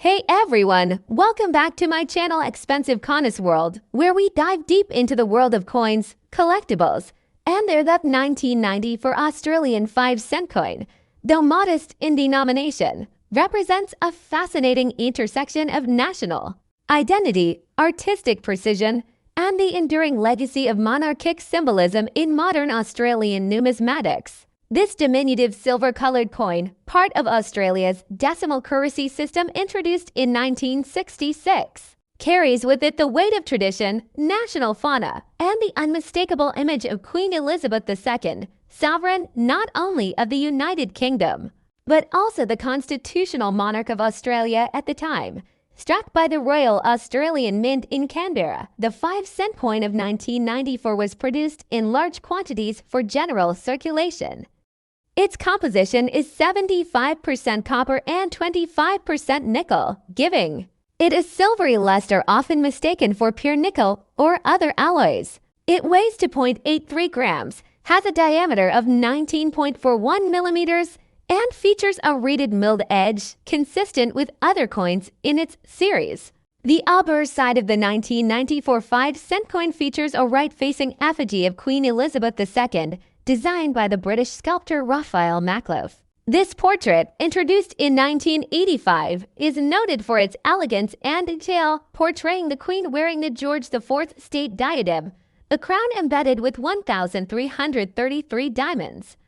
Hey everyone! Welcome back to my channel Expensive Connoisseur World, where we dive deep into the world of coins, collectibles, and their that 1990 for Australian 5-cent coin, though modest in denomination, represents a fascinating intersection of national identity, artistic precision, and the enduring legacy of monarchic symbolism in modern Australian numismatics. This diminutive silver-colored coin, part of Australia's decimal currency system introduced in 1966, carries with it the weight of tradition, national fauna, and the unmistakable image of Queen Elizabeth II, sovereign not only of the United Kingdom, but also the constitutional monarch of Australia at the time. Struck by the Royal Australian Mint in Canberra, the 5-cent coin of 1994 was produced in large quantities for general circulation. Its composition is 75% copper and 25% nickel, giving it a silvery luster often mistaken for pure nickel or other alloys. It weighs 2.83 grams, has a diameter of 19.41 millimeters, and features a reeded milled edge consistent with other coins in its series. The obverse side of the 1994 5-cent coin features a right-facing effigy of Queen Elizabeth II, designed by the British sculptor Raphael Makhlouf. This portrait, introduced in 1985, is noted for its elegance and detail, portraying the Queen wearing the George IV state diadem, a crown embedded with 1,333 diamonds.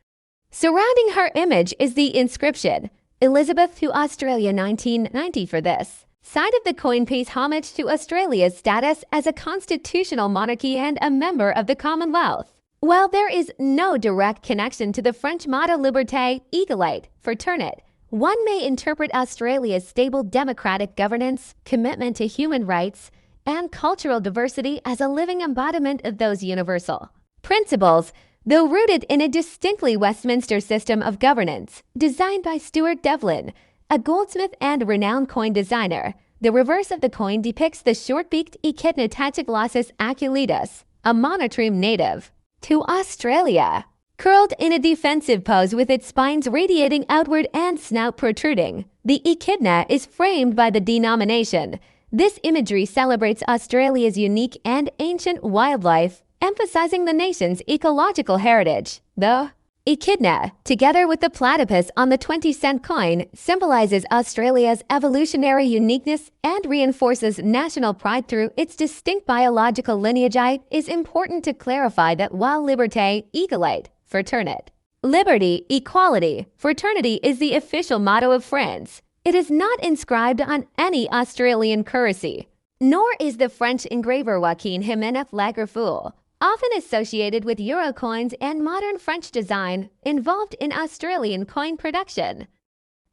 Surrounding her image is the inscription, Elizabeth to Australia 1990. For this side of the coin pays homage to Australia's status as a constitutional monarchy and a member of the Commonwealth. While there is no direct connection to the French motto Liberté, Égalité, Fraternité, one may interpret Australia's stable democratic governance, commitment to human rights, and cultural diversity as a living embodiment of those universal principles, though rooted in a distinctly Westminster system of governance. Designed by Stuart Devlin, a goldsmith and renowned coin designer, the reverse of the coin depicts the short-beaked Echidna tachyglossus aculeatus, a monotreme native to Australia. Curled in a defensive pose with its spines radiating outward and snout protruding, the echidna is framed by the denomination. This imagery celebrates Australia's unique and ancient wildlife, emphasizing the nation's ecological heritage. The echidna, together with the platypus on the 20-cent coin, symbolizes Australia's evolutionary uniqueness and reinforces national pride through its distinct biological lineage. It is important to clarify that while Liberté, Égalité, Fraternité, liberty, equality, fraternity is the official motto of France, it is not inscribed on any Australian currency, nor is the French engraver Joaquin Jiménez Lagerfeuille, often associated with euro coins and modern French design, involved in Australian coin production.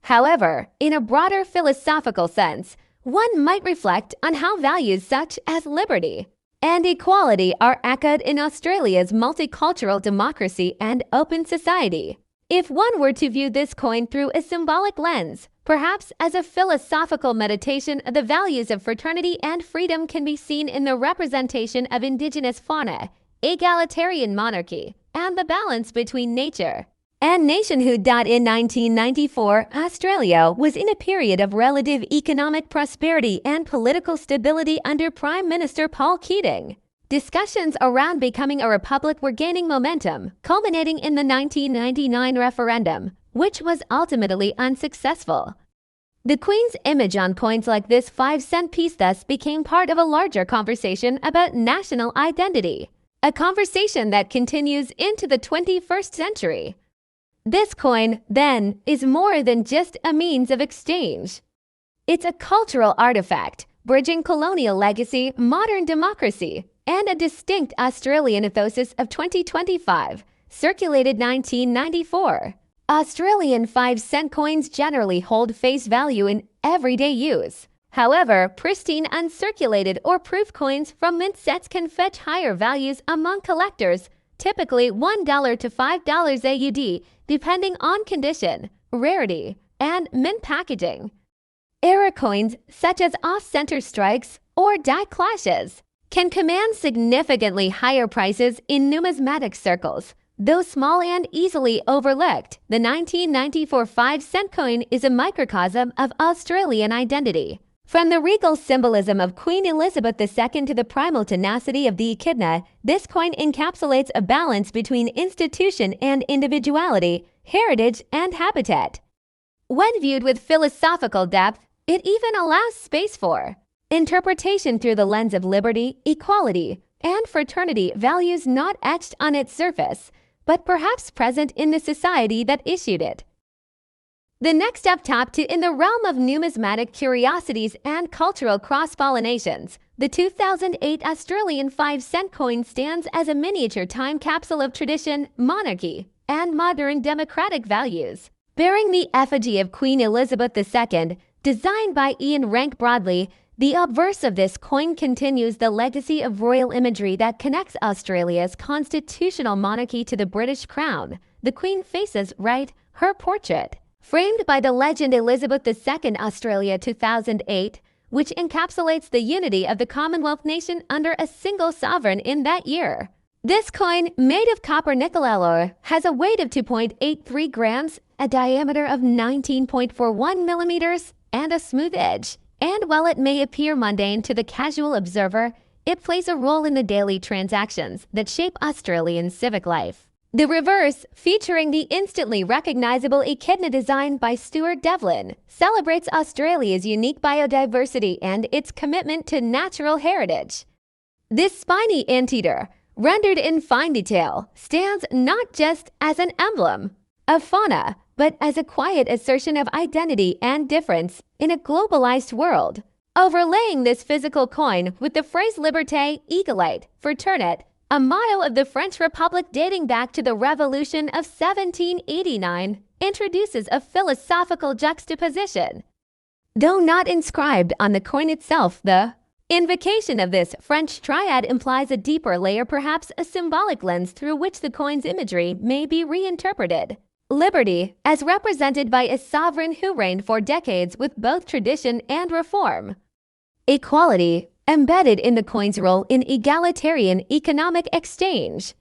However, in a broader philosophical sense, one might reflect on how values such as liberty and equality are echoed in Australia's multicultural democracy and open society. If one were to view this coin through a symbolic lens, perhaps as a philosophical meditation, the values of fraternity and freedom can be seen in the representation of indigenous fauna, egalitarian monarchy, and the balance between nature and nationhood. In 1994, Australia was in a period of relative economic prosperity and political stability under Prime Minister Paul Keating. Discussions around becoming a republic were gaining momentum, culminating in the 1999 referendum, which was ultimately unsuccessful. The Queen's image on coins like this 5-cent piece thus became part of a larger conversation about national identity, a conversation that continues into the 21st century. This coin, then, is more than just a means of exchange. It's a cultural artifact, bridging colonial legacy, modern democracy, and a distinct Australian ethos of 2025, circulated 1994. Australian 5-cent coins generally hold face value in everyday use. However, pristine uncirculated or proof coins from mint sets can fetch higher values among collectors, typically $1 to $5 AUD, depending on condition, rarity, and mint packaging. Error coins, such as off-center strikes or die clashes, can command significantly higher prices in numismatic circles, Though small and easily overlooked, the 1994 5-cent coin is a microcosm of Australian identity. From the regal symbolism of Queen Elizabeth II to the primal tenacity of the echidna, this coin encapsulates a balance between institution and individuality, heritage and habitat. When viewed with philosophical depth, it even allows space for interpretation through the lens of liberty, equality, and fraternity, values not etched on its surface, but perhaps present in the society that issued it. The next up top in the realm of numismatic curiosities and cultural cross-pollinations, the 2008 Australian 5-cent coin stands as a miniature time capsule of tradition, monarchy, and modern democratic values. Bearing the effigy of Queen Elizabeth II, designed by Ian Rank Broadley, the obverse of this coin continues the legacy of royal imagery that connects Australia's constitutional monarchy to the British crown. The Queen faces right, her portrait, framed by the legend Elizabeth II Australia 2008, which encapsulates the unity of the Commonwealth nation under a single sovereign in that year. This coin, made of copper nickel alloy, has a weight of 2.83 grams, a diameter of 19.41 millimeters, and a smooth edge. And while it may appear mundane to the casual observer, it plays a role in the daily transactions that shape Australian civic life. The reverse, featuring the instantly recognizable echidna design by Stuart Devlin, celebrates Australia's unique biodiversity and its commitment to natural heritage. This spiny anteater, rendered in fine detail, stands not just as an emblem of fauna, but as a quiet assertion of identity and difference in a globalized world. Overlaying this physical coin with the phrase Liberté, Égalité, Fraternité, a motto of the French Republic dating back to the Revolution of 1789, introduces a philosophical juxtaposition. Though not inscribed on the coin itself, the invocation of this French triad implies a deeper layer, perhaps a symbolic lens through which the coin's imagery may be reinterpreted. Liberty, as represented by a sovereign who reigned for decades with both tradition and reform. Equality, embedded in the coin's role in egalitarian economic exchange.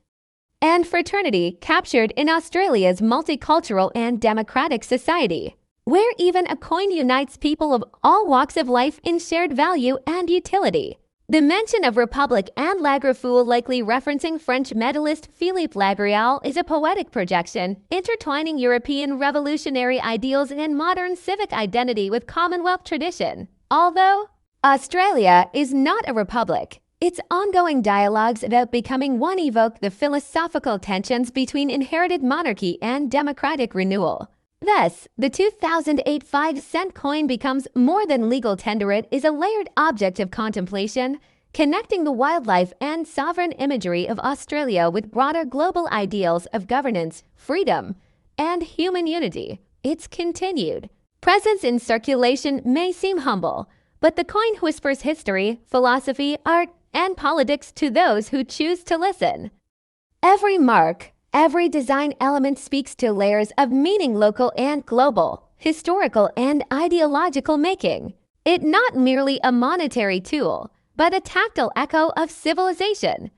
And fraternity, captured in Australia's multicultural and democratic society, where even a coin unites people of all walks of life in shared value and utility. The mention of Republic and Lagrafule, likely referencing French medalist Philippe Lagrave, is a poetic projection, intertwining European revolutionary ideals and modern civic identity with Commonwealth tradition. Although Australia is not a republic, its ongoing dialogues about becoming one evoke the philosophical tensions between inherited monarchy and democratic renewal. Thus, the 2008 5-cent coin becomes more than legal tender. It is a layered object of contemplation, connecting the wildlife and sovereign imagery of Australia with broader global ideals of governance, freedom, and human unity. Its continued presence in circulation may seem humble, but the coin whispers history, philosophy, art, and politics to those who choose to listen. Every mark, every design element speaks to layers of meaning, local and global, historical and ideological, making it not merely a monetary tool, but a tactile echo of civilization.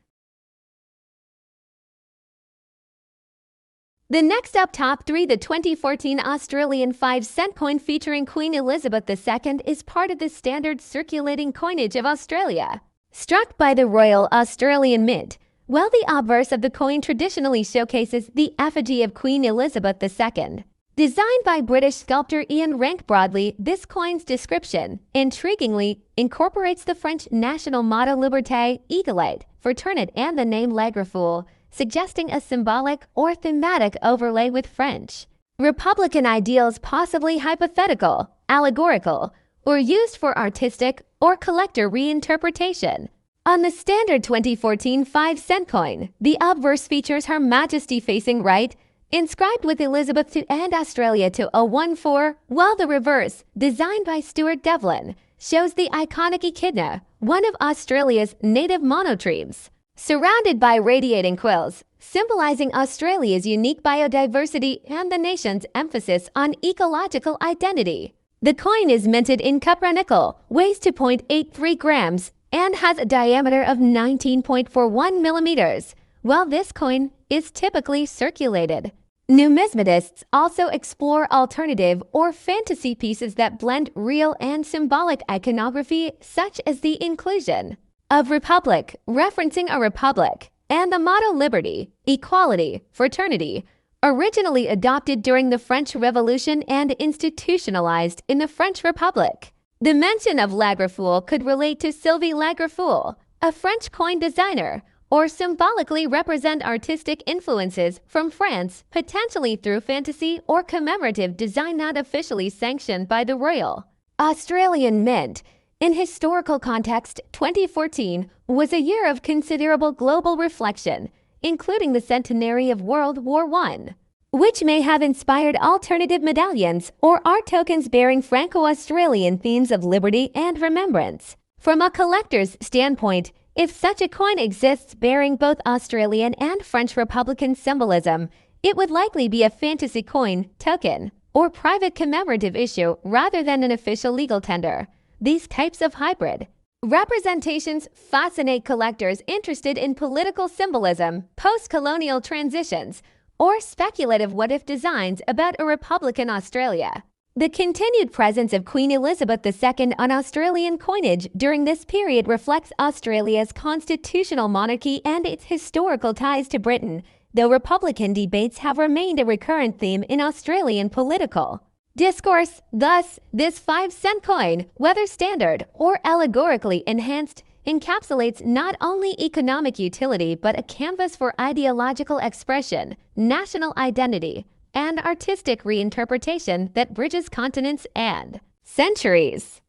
The next up top 3, the 2014 Australian 5-cent coin featuring Queen Elizabeth II, is part of the standard circulating coinage of Australia. Struck by the Royal Australian Mint, while the obverse of the coin traditionally showcases the effigy of Queen Elizabeth II. Designed by British sculptor Ian Rank Broadley, this coin's description, intriguingly, incorporates the French national motto Liberté, Égalité, Fraternité, and the name Lagrafule, suggesting a symbolic or thematic overlay with French Republican ideals, possibly hypothetical, allegorical, or used for artistic or collector reinterpretation. On the standard 2014 5-cent coin, the obverse features Her Majesty facing right, inscribed with Elizabeth II and Australia 2014, while the reverse, designed by Stuart Devlin, shows the iconic echidna, one of Australia's native monotremes, surrounded by radiating quills, symbolizing Australia's unique biodiversity and the nation's emphasis on ecological identity. The coin is minted in copper nickel, weighs 2.83 grams, and has a diameter of 19.41 millimeters. While this coin is typically circulated. Numismatists also explore alternative or fantasy pieces that blend real and symbolic iconography, such as the inclusion of republic, referencing a republic, and the motto liberty, equality, fraternity, originally adopted during the French Revolution and institutionalized in the French Republic. The mention of Lagerfeuille could relate to Sylvie Lagerfeuille, a French coin designer, or symbolically represent artistic influences from France, potentially through fantasy or commemorative design not officially sanctioned by the Royal Australian Mint. In historical context, 2014 was a year of considerable global reflection, including the centenary of World War I, which may have inspired alternative medallions or art tokens bearing Franco-Australian themes of liberty and remembrance. From a collector's standpoint, if such a coin exists bearing both Australian and French Republican symbolism, it would likely be a fantasy coin, token, or private commemorative issue rather than an official legal tender. These types of hybrid representations fascinate collectors interested in political symbolism, post-colonial transitions, or speculative what-if designs about a Republican Australia. The continued presence of Queen Elizabeth II on Australian coinage during this period reflects Australia's constitutional monarchy and its historical ties to Britain, though Republican debates have remained a recurrent theme in Australian political discourse. Thus, this 5-cent coin, whether standard or allegorically enhanced, encapsulates not only economic utility but a canvas for ideological expression, national identity, and artistic reinterpretation that bridges continents and centuries.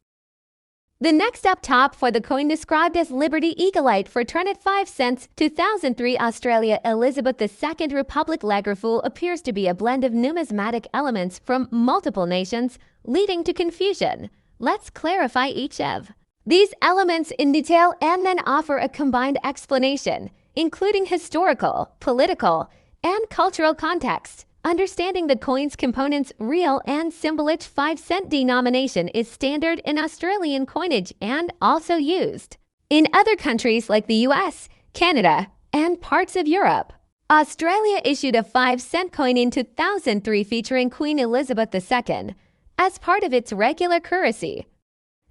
The next up top for the coin described as Liberty Eaglite for turn at 5 cents, 2003 Australia Elizabeth II Republic Lagerfeuille appears to be a blend of numismatic elements from multiple nations, leading to confusion. Let's clarify each of these elements in detail and then offer a combined explanation, including historical, political, and cultural context. Understanding the coin's components, real and symbolic 5-cent denomination is standard in Australian coinage and also used in other countries like the US, Canada, and parts of Europe. Australia issued a 5-cent coin in 2003 featuring Queen Elizabeth II as part of its regular currency.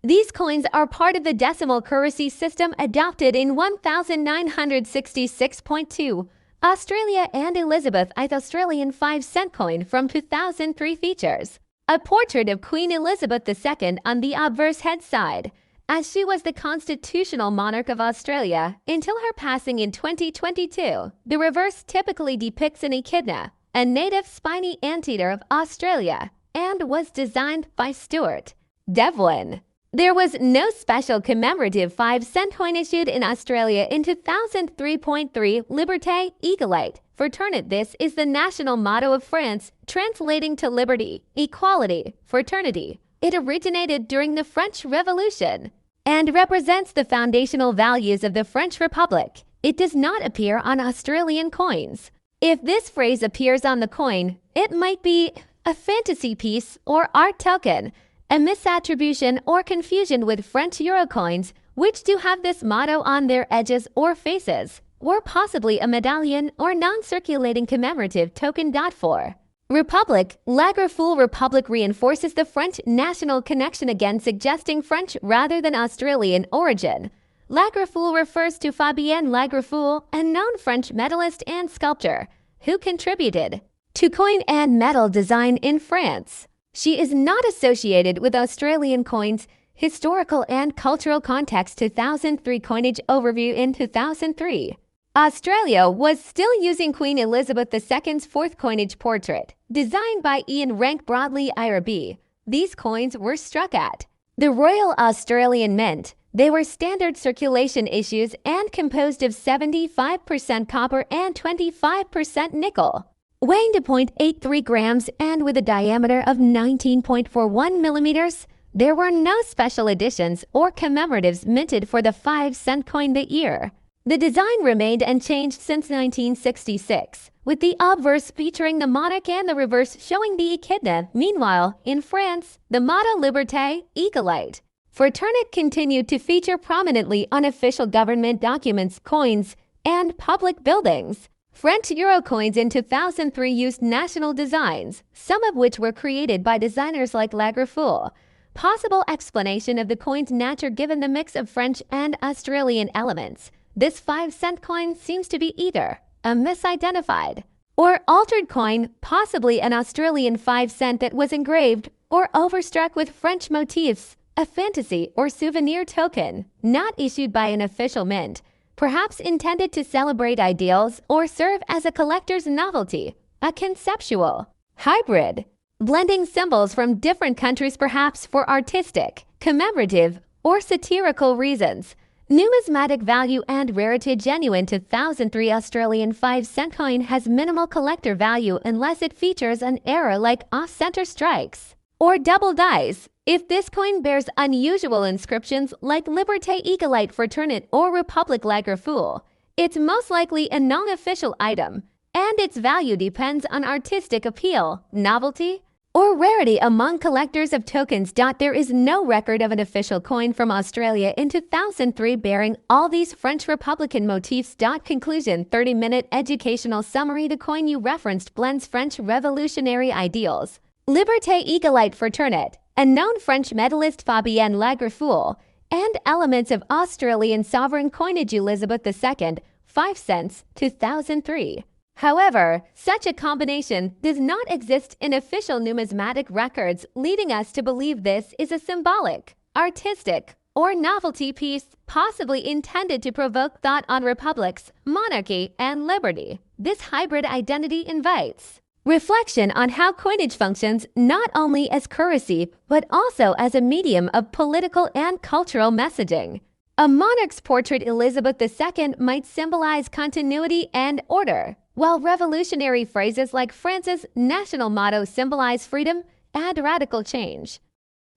These coins are part of the decimal currency system adopted in 1966.2. Australia and Elizabeth I Australian 5-cent coin from 2003 features a portrait of Queen Elizabeth II on the obverse head side, as she was the constitutional monarch of Australia until her passing in 2022. The reverse typically depicts an echidna, a native spiny anteater of Australia, and was designed by Stuart Devlin. There was no special commemorative 5-cent coin issued in Australia in 2003.3 Liberté Eaglite for turn. This is the national motto of France, translating to liberty, equality, fraternity. It originated during the French Revolution and represents the foundational values of the French Republic. It does not appear on Australian coins. If this phrase appears on the coin, it might be a fantasy piece or art token, a misattribution or confusion with French euro coins, which do have this motto on their edges or faces, or possibly a medallion or non-circulating commemorative token. For Republic, Lagerfeuille Republic reinforces the French national connection, again suggesting French rather than Australian origin. Lagerfeuille refers to Fabienne Lagerfeuille, a known French medalist and sculptor, who contributed to coin and medal design in France. She is not associated with Australian coins. Historical and cultural context 2003 coinage overview. In 2003, Australia was still using Queen Elizabeth II's fourth coinage portrait, designed by Ian Rank Broadley IRB. These coins were struck at the Royal Australian Mint. They were standard circulation issues and composed of 75% copper and 25% nickel. Weighing to 0.83 grams and with a diameter of 19.41 millimeters, there were no special editions or commemoratives minted for the 5-cent coin that year. The design remained unchanged since 1966, with the obverse featuring the monarch and the reverse showing the echidna. Meanwhile, in France, the motto Liberté Eaglite for turn continued to feature prominently on official government documents, coins, and public buildings. French euro coins in 2003 used national designs, some of which were created by designers like Lagerfeld. Possible explanation of the coin's nature given the mix of French and Australian elements. This 5-cent coin seems to be either a misidentified or altered coin, possibly an Australian 5-cent that was engraved or overstruck with French motifs, a fantasy or souvenir token, not issued by an official mint, perhaps intended to celebrate ideals or serve as a collector's novelty, a conceptual hybrid, blending symbols from different countries perhaps for artistic, commemorative, or satirical reasons. Numismatic value and rarity. Genuine 2003 Australian 5-cent coin has minimal collector value unless it features an error like off-center strikes or double dice. If this coin bears unusual inscriptions like Liberté Egalite Fraternité or Republic Lagerfeld, it's most likely a non-official item, and its value depends on artistic appeal, novelty, or rarity among collectors of tokens. There is no record of an official coin from Australia in 2003 bearing all these French Republican motifs. Conclusion. 30-minute educational summary. The coin you referenced blends French revolutionary ideals, Liberté Egalite Fraternité, a known French medalist Fabienne Lagerfeld, and elements of Australian sovereign coinage Elizabeth II, 5 cents, 2003. However, such a combination does not exist in official numismatic records, leading us to believe this is a symbolic, artistic, or novelty piece, possibly intended to provoke thought on republics, monarchy, and liberty. This hybrid identity invites reflection on how coinage functions not only as currency, but also as a medium of political and cultural messaging. A monarch's portrait, Elizabeth II, might symbolize continuity and order, while revolutionary phrases like France's national motto symbolize freedom and radical change.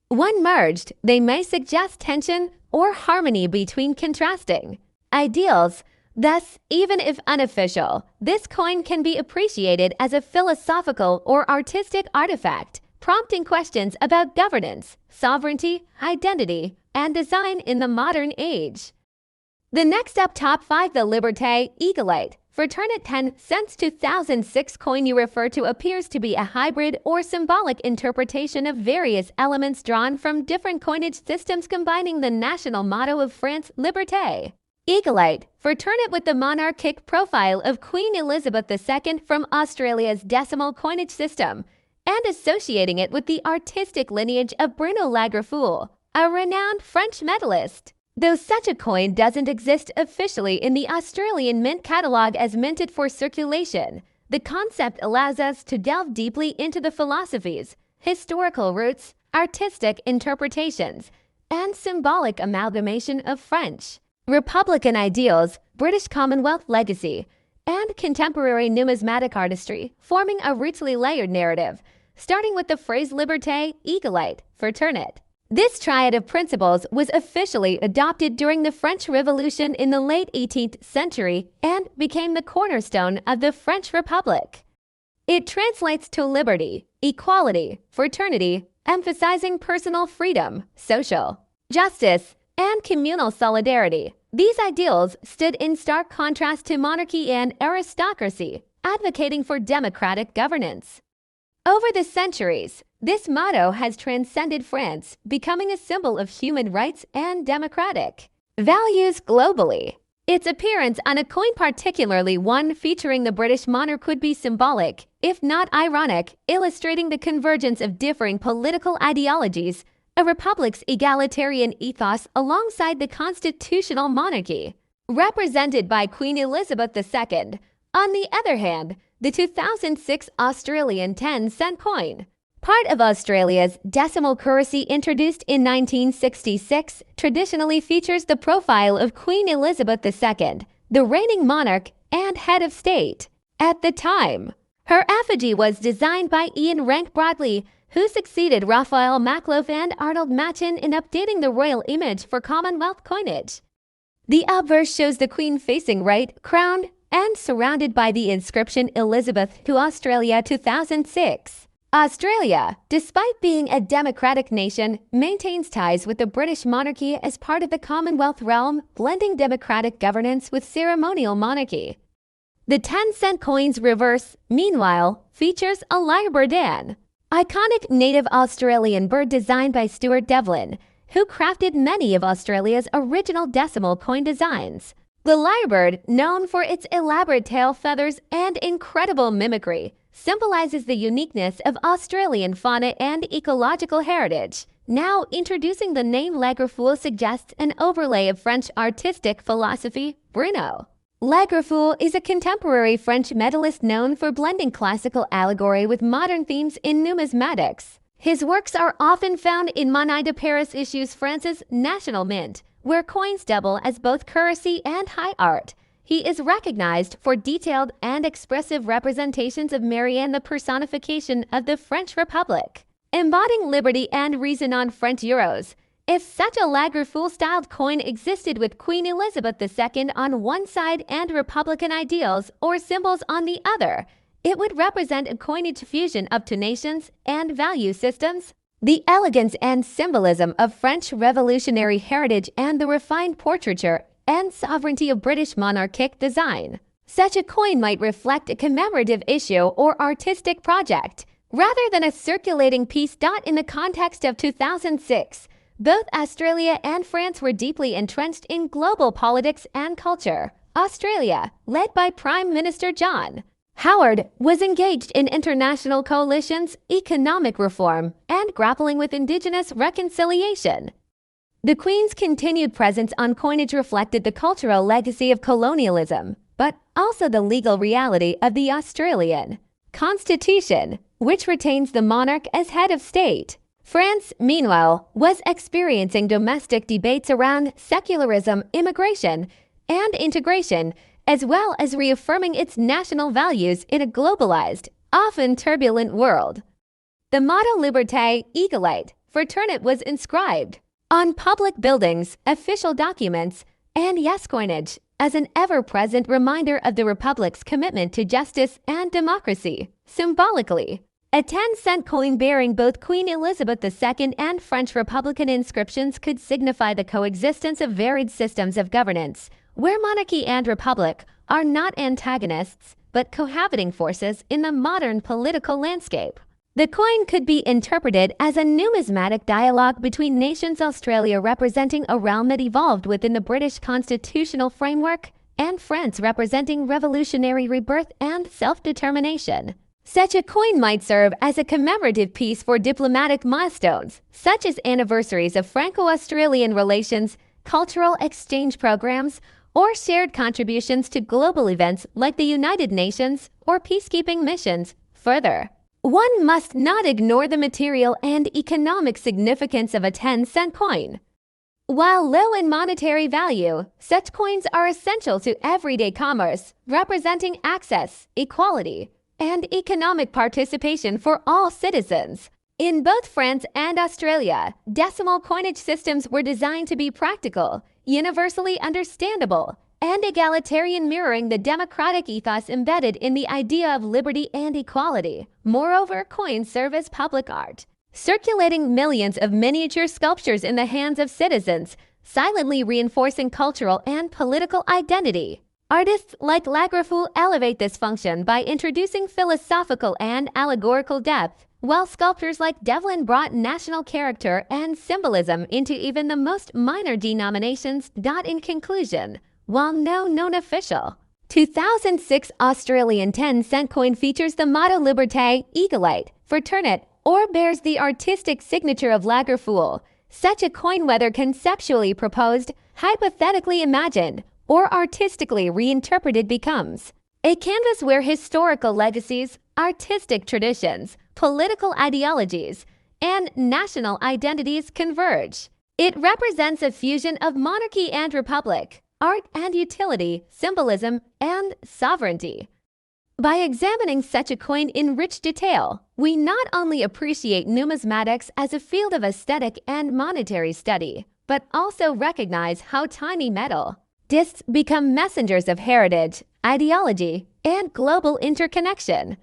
When merged, they may suggest tension or harmony between contrasting ideals. Thus, even if unofficial, this coin can be appreciated as a philosophical or artistic artifact, prompting questions about governance, sovereignty, identity, and design in the modern age. The next up, top 5. The Liberté Egalite Fraternité 10 cents 2006 coin you refer to appears to be a hybrid or symbolic interpretation of various elements drawn from different coinage systems combining the national motto of France, Liberté Egalite Fraternité, with the monarchic profile of Queen Elizabeth II from Australia's decimal coinage system, and associating it with the artistic lineage of Bruno Lagerfeld, a renowned French medalist. Though such a coin doesn't exist officially in the Australian Mint catalogue as minted for circulation, the concept allows us to delve deeply into the philosophies, historical roots, artistic interpretations, and symbolic amalgamation of French Republican ideals, British Commonwealth legacy, and contemporary numismatic artistry, forming a richly layered narrative, starting with the phrase Liberté Egalite Fraternité. This triad of principles was officially adopted during the French Revolution in the late 18th century and became the cornerstone of the French Republic. It translates to liberty, equality, fraternity, emphasizing personal freedom, social justice, and communal solidarity. These ideals stood in stark contrast to monarchy and aristocracy, advocating for democratic governance. Over the centuries, this motto has transcended France, becoming a symbol of human rights and democratic values globally. Its appearance on a coin, particularly one featuring the British monarch, could be symbolic, if not ironic, illustrating the convergence of differing political ideologies, a republic's egalitarian ethos alongside the constitutional monarchy, represented by Queen Elizabeth II. On the other hand, the 2006 Australian 10-cent coin, part of Australia's decimal currency introduced in 1966, traditionally features the profile of Queen Elizabeth II, the reigning monarch and head of state. At the time, her effigy was designed by Ian Rank Broadley, who succeeded Raphael Makhlouf and Arnold Machin in updating the royal image for Commonwealth coinage. The obverse shows the Queen facing right, crowned, and surrounded by the inscription Elizabeth to Australia 2006. Australia, despite being a democratic nation, maintains ties with the British monarchy as part of the Commonwealth realm, blending democratic governance with ceremonial monarchy. The 10-cent coin's reverse, meanwhile, features a lyrebird, iconic native Australian bird designed by Stuart Devlin, who crafted many of Australia's original decimal coin designs. The lyrebird, known for its elaborate tail feathers and incredible mimicry, symbolizes the uniqueness of Australian fauna and ecological heritage. Now, introducing the name Lagerfeuille suggests an overlay of French artistic philosophy, Bruno. Lagerfeuille is a contemporary French medalist known for blending classical allegory with modern themes in numismatics. His works are often found in Monnaie de Paris issues France's National Mint, where coins double as both currency and high art. He is recognized for detailed and expressive representations of Marianne, the personification of the French Republic, embodying liberty and reason on French euros. If such a Lagerfeuille-styled coin existed with Queen Elizabeth II on one side and Republican ideals or symbols on the other, it would represent a coinage fusion of two nations and value systems. The elegance and symbolism of French revolutionary heritage and the refined portraiture and sovereignty of British monarchic design. Such a coin might reflect a commemorative issue or artistic project, rather than a circulating piece. In the context of 2006, both Australia and France were deeply entrenched in global politics and culture. Australia, led by Prime Minister John Howard, was engaged in international coalitions, economic reform, and grappling with Indigenous reconciliation. The Queen's continued presence on coinage reflected the cultural legacy of colonialism, but also the legal reality of the Australian Constitution, which retains the monarch as head of state. France, meanwhile, was experiencing domestic debates around secularism, immigration, and integration, as well as reaffirming its national values in a globalized, often turbulent world. The motto Liberté, Égalité, Fraternité was inscribed on public buildings, official documents, and yes coinage as an ever-present reminder of the Republic's commitment to justice and democracy. Symbolically, a 10-cent coin bearing both Queen Elizabeth II and French Republican inscriptions could signify the coexistence of varied systems of governance, where monarchy and republic are not antagonists, but cohabiting forces in the modern political landscape. The coin could be interpreted as a numismatic dialogue between nations, Australia representing a realm that evolved within the British constitutional framework, and France representing revolutionary rebirth and self-determination. Such a coin might serve as a commemorative piece for diplomatic milestones, such as anniversaries of Franco-Australian relations, cultural exchange programs, or shared contributions to global events like the United Nations or peacekeeping missions. Further, one must not ignore the material and economic significance of a 10-cent coin. While low in monetary value, such coins are essential to everyday commerce, representing access, equality, and economic participation for all citizens. In both France and Australia, decimal coinage systems were designed to be practical, universally understandable, and egalitarian, mirroring the democratic ethos embedded in the idea of liberty and equality. Moreover, coins serve as public art, circulating millions of miniature sculptures in the hands of citizens, silently reinforcing cultural and political identity. Artists like Lagerfeuille elevate this function by introducing philosophical and allegorical depth, while sculptors like Devlin brought national character and symbolism into even the most minor denominations. In conclusion, while no known official 2006 Australian 10-cent coin features the motto Liberté, Égalité, Fraternité, or bears the artistic signature of Lagerfeuille, such a coin, whether conceptually proposed, hypothetically imagined, or artistically reinterpreted, becomes a canvas where historical legacies, artistic traditions, political ideologies, and national identities converge. It represents a fusion of monarchy and republic, art and utility, symbolism and sovereignty. By examining such a coin in rich detail, we not only appreciate numismatics as a field of aesthetic and monetary study, but also recognize how tiny metal discs become messengers of heritage, ideology, and global interconnection.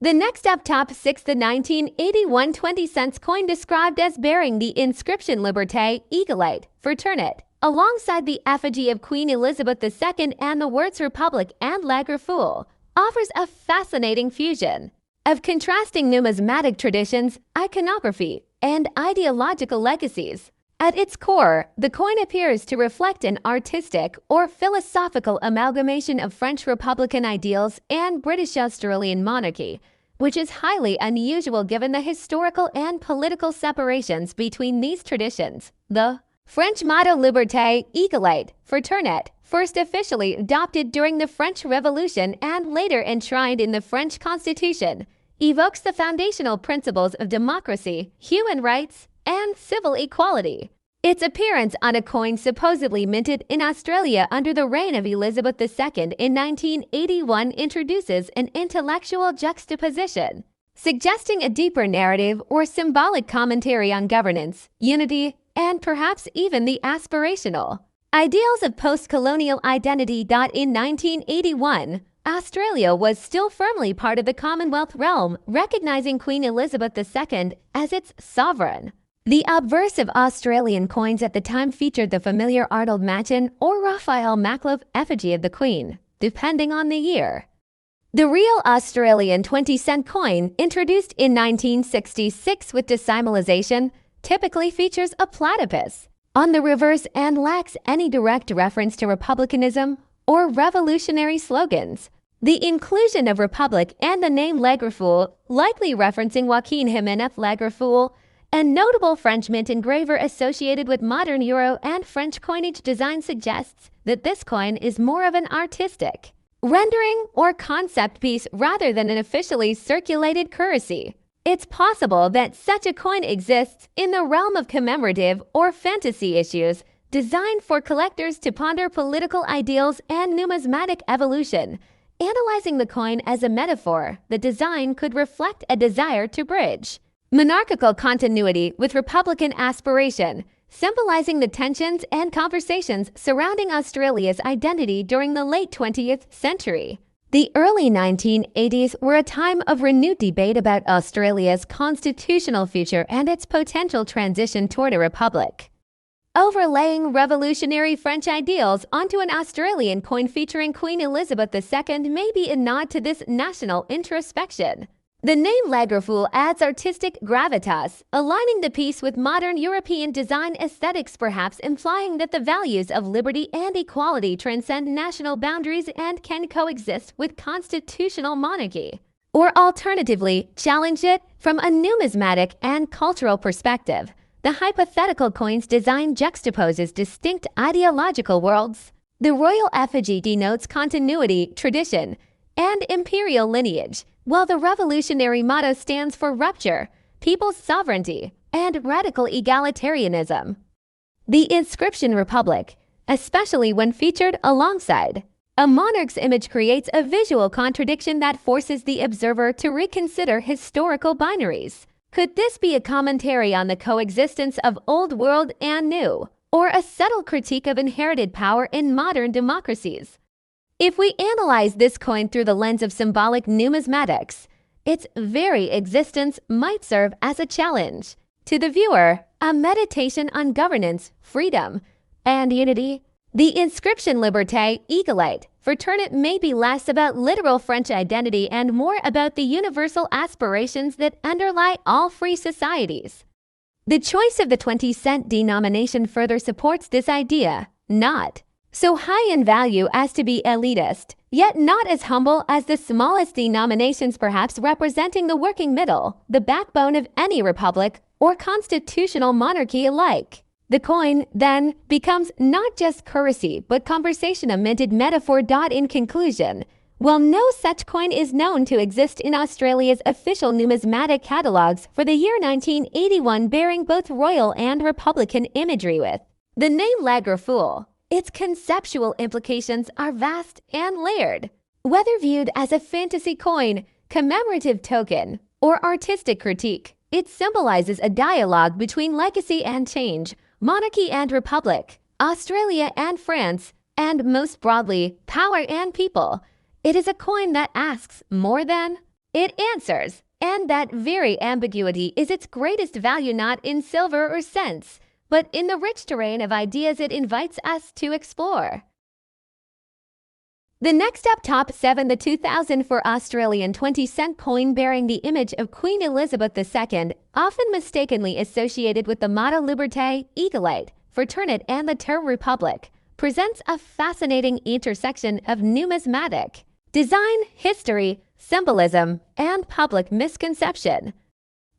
The next up, top 6, the 1981 20-cent coin described as bearing the inscription Liberté, Égalité, Fraternité, alongside the effigy of Queen Elizabeth II and the words Republic and Lagerfeuille, offers a fascinating fusion of contrasting numismatic traditions, iconography, and ideological legacies. At its core, the coin appears to reflect an artistic or philosophical amalgamation of French Republican ideals and British Australian monarchy, which is highly unusual given the historical and political separations between these traditions. The French motto Liberté, Égalité, Fraternité, first officially adopted during the French Revolution and later enshrined in the French Constitution, evokes the foundational principles of democracy, human rights, and civil equality. Its appearance on a coin supposedly minted in Australia under the reign of Elizabeth II in 1981 introduces an intellectual juxtaposition, suggesting a deeper narrative or symbolic commentary on governance, unity, and perhaps even the aspirational ideals of post-colonial identity. In 1981, Australia was still firmly part of the Commonwealth realm, recognizing Queen Elizabeth II as its sovereign. The obverse of Australian coins at the time featured the familiar Arnold Machen or Raphael Maklov effigy of the Queen, depending on the year. The real Australian 20-cent coin, introduced in 1966 with decimalization, typically features a platypus on the reverse and lacks any direct reference to republicanism or revolutionary slogans. The inclusion of Republic and the name Lagerfeuille, likely referencing Joaquin Jiménez Lagerfeuille, a notable French mint engraver associated with modern Euro and French coinage design, suggests that this coin is more of an artistic rendering or concept piece rather than an officially circulated currency. It's possible that such a coin exists in the realm of commemorative or fantasy issues designed for collectors to ponder political ideals and numismatic evolution. Analyzing the coin as a metaphor, the design could reflect a desire to bridge monarchical continuity with republican aspiration, symbolizing the tensions and conversations surrounding Australia's identity during the late 20th century. The early 1980s were a time of renewed debate about Australia's constitutional future and its potential transition toward a republic. Overlaying revolutionary French ideals onto an Australian coin featuring Queen Elizabeth II may be a nod to this national introspection. The name Lagerfeuille adds artistic gravitas, aligning the piece with modern European design aesthetics, perhaps implying that the values of liberty and equality transcend national boundaries and can coexist with constitutional monarchy. Or alternatively, challenge it from a numismatic and cultural perspective. The hypothetical coin's design juxtaposes distinct ideological worlds. The royal effigy denotes continuity, tradition, and imperial lineage, while the revolutionary motto stands for rupture, people's sovereignty, and radical egalitarianism. The inscription Republic, especially when featured alongside a monarch's image, creates a visual contradiction that forces the observer to reconsider historical binaries. Could this be a commentary on the coexistence of old world and new, or a subtle critique of inherited power in modern democracies? If we analyze this coin through the lens of symbolic numismatics, its very existence might serve as a challenge to the viewer, a meditation on governance, freedom, and unity. The inscription Liberté, Égalité, Fraternité may be less about literal French identity and more about the universal aspirations that underlie all free societies. The choice of the 20-cent denomination further supports this idea, not so high in value as to be elitist, yet not as humble as the smallest denominations, perhaps representing the working middle, the backbone of any republic or constitutional monarchy alike. The coin, then, becomes not just currency but conversation, a minted metaphor. In conclusion, while no such coin is known to exist in Australia's official numismatic catalogues for the year 1981 bearing both royal and republican imagery with the name Lagerfeuille, its conceptual implications are vast and layered. Whether viewed as a fantasy coin, commemorative token, or artistic critique, it symbolizes a dialogue between legacy and change, monarchy and republic, Australia and France, and most broadly, power and people. It is a coin that asks more than it answers, and that very ambiguity is its greatest value, not in silver or cents, but but in the rich terrain of ideas it invites us to explore. The next up, top 7, the 2004 Australian 20-cent coin bearing the image of Queen Elizabeth II, often mistakenly associated with the motto Liberté, Egalite, Fraternit and the term Republic, presents a fascinating intersection of numismatic design, history, symbolism, and public misconception.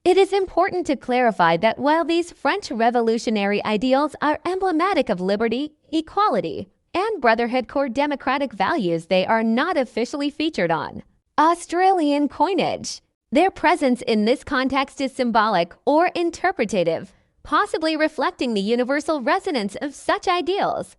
It is important to clarify that while these French revolutionary ideals are emblematic of liberty, equality, and brotherhood core democratic values, they are not officially featured on Australian coinage. Their presence in this context is symbolic or interpretative, possibly reflecting the universal resonance of such ideals.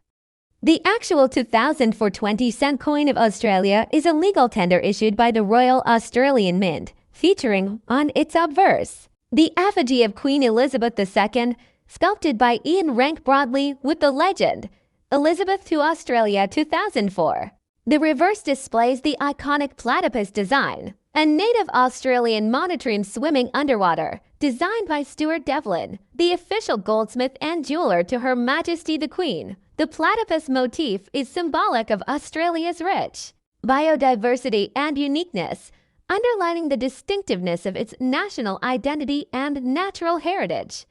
The actual 2004 20-cent coin of Australia is a legal tender issued by the Royal Australian Mint, featuring on its obverse the effigy of Queen Elizabeth II, sculpted by Ian Rank Broadley with the legend, Elizabeth to Australia 2004. The reverse displays the iconic platypus design, a native Australian monotremes swimming underwater, designed by Stuart Devlin, the official goldsmith and jeweler to Her Majesty the Queen. The platypus motif is symbolic of Australia's rich biodiversity and uniqueness, underlining the distinctiveness of its national identity and natural heritage.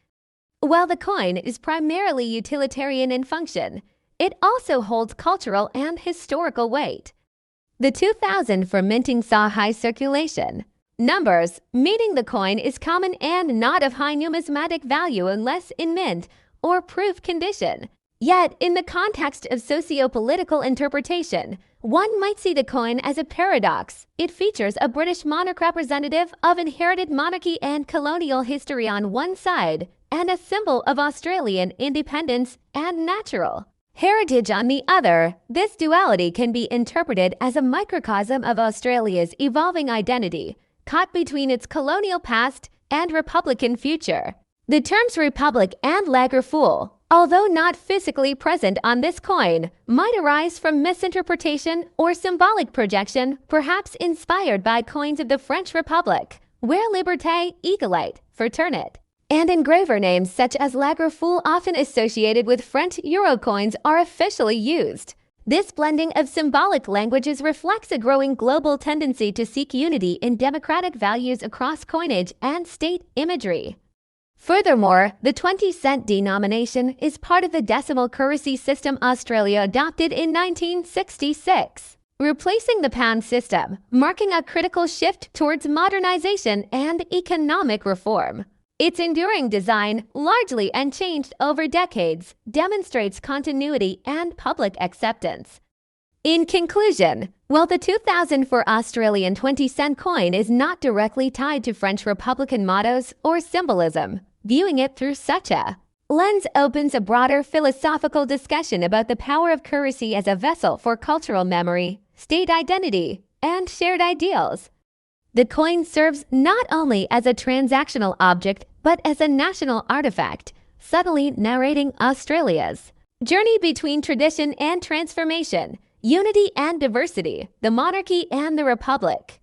While the coin is primarily utilitarian in function, it also holds cultural and historical weight. The 2004 minting saw high circulation numbers, meaning the coin is common and not of high numismatic value unless in mint or proof condition. Yet, in the context of socio-political interpretation, one might see the coin as a paradox. It features a British monarch representative of inherited monarchy and colonial history on one side, and a symbol of Australian independence and natural heritage on the other. This duality can be interpreted as a microcosm of Australia's evolving identity, caught between its colonial past and republican future. The terms republic and lager fool, although not physically present on this coin, might arise from misinterpretation or symbolic projection, perhaps inspired by coins of the French Republic, where Liberté, Egalite, Fraternit, and engraver names such as lager fool, often associated with French euro coins, are officially used. This blending of symbolic languages reflects a growing global tendency to seek unity in democratic values across coinage and state imagery. Furthermore, the 20-cent denomination is part of the decimal currency system Australia adopted in 1966, replacing the pound system, marking a critical shift towards modernization and economic reform. Its enduring design, largely unchanged over decades, demonstrates continuity and public acceptance. In conclusion, while the 2004 Australian 20-cent coin is not directly tied to French Republican mottos or symbolism, viewing it through such a lens opens a broader philosophical discussion about the power of currency as a vessel for cultural memory, state identity, and shared ideals. The coin serves not only as a transactional object, but as a national artifact, subtly narrating Australia's journey between tradition and transformation, unity and diversity, the monarchy and the republic.